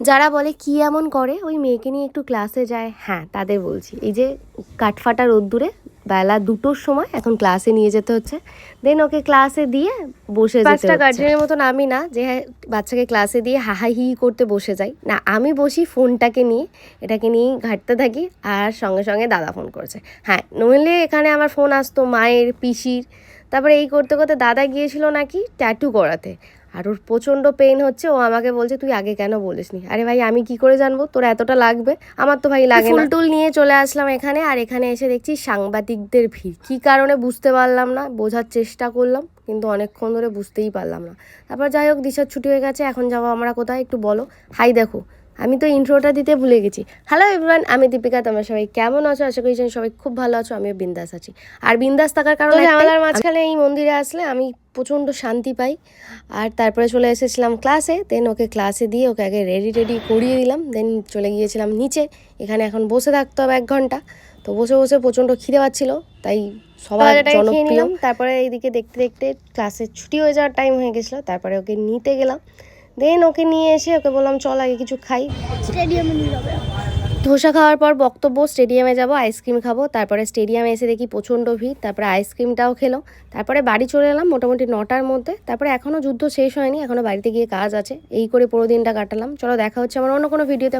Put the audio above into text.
যারা বলে কি এমন করে ওই মেয়েকে নিয়ে একটু ক্লাসে যায়, হ্যাঁ তাদের বলছি। এই যে কাঠফাটা রোদ্দুরে বেলা 2টোর সময় এখন ক্লাসে নিয়ে যেতে হচ্ছে, দেন ওকে ক্লাসে দিয়ে বসে যেতে হচ্ছে। গার্জেনের মতন আমি না যে বাচ্চাকে ক্লাসে দিয়ে হাহাহি করতে বসে যাই না, আমি বসি ফোনটাকে নিয়ে, এটাকে নিয়েই ঘাঁটতে থাকি। আর সঙ্গে সঙ্গে দাদা ফোন করেছে, হ্যাঁ নইলে এখানে আমার ফোন আসতো মায়ের, পিসির। তারপরে এই করতে করতে দাদা গিয়েছিল নাকি ট্যাটু করাতে, আর ওর প্রচণ্ড পেন হচ্ছে। ও আমাকে বলছে তুই আগে কেন বলিসনি। আরে ভাই আমি কি করে জানবো তোর এতটা লাগবে, আমার তো ভাই লাগে না। ফুল টুল নিয়ে চলে আসলাম এখানে, আর এখানে এসে দেখছি সাংবাদিকদের ভিড়। কী কারণে বুঝতে পারলাম না, বোঝার চেষ্টা করলাম কিন্তু অনেকক্ষণ ধরে বুঝতেই পারলাম না। তারপর যাই হোক দিশার ছুটি হয়ে গেছে, এখন যাবো আমরা কোথায় একটু বলো। হাই দেখো, আমি তো ইন্ট্রোটা দিতে ভুলে গেছি। হ্যালো এভরিওয়ান, আমি দীপিকা। তোমরা সবাই কেমন আছো? আশা করি সবাই খুব ভালো আছো। আমিও বিন্দাস আছি। আর বিন্দাস থাকার কারণে আমার মাঝখানে এই মন্দিরে আসলে আমি প্রচণ্ড শান্তি পাই। আর তারপরে চলে এসেছিলাম ক্লাসে, দেন ওকে ক্লাসে দিয়ে ওকে আগে রেডি করিয়ে দিলাম, দেন চলে গিয়েছিলাম নিচে। এখানে এখন বসে থাকতে হবে 1 ঘন্টা। তো বসে বসে প্রচণ্ড খিদে পাচ্ছিল, তাই সবার জনপ্রিয়। তারপরে এইদিকে দেখতে দেখতে ক্লাসের ছুটি হয়ে যাওয়ার টাইম হয়ে গেছিলো। তারপরে ওকে নিতে গেলাম, দেন ওকে নিয়ে এসে ওকে বললাম চল আগে কিছু খাই। স্টেডিয়ামে নিয়ে যাবে। ধোসা খাওয়ার পর বক্তব্য স্টেডিয়ামে যাব, আইসক্রিম খাবো। তারপরে স্টেডিয়ামে এসে দেখি প্রচণ্ড ভিড়, তারপরে আইসক্রিমটাও খেলো। তারপরে বাড়ি চলে এলাম মোটামুটি 9টার মধ্যে। তারপরে এখনও যুদ্ধ শেষ হয়নি, এখনও বাড়িতে গিয়ে কাজ আছে। এই করে পুরো দিনটা কাটালাম। চলো দেখা হচ্ছে আমার অন্য কোনো ভিডিওতে।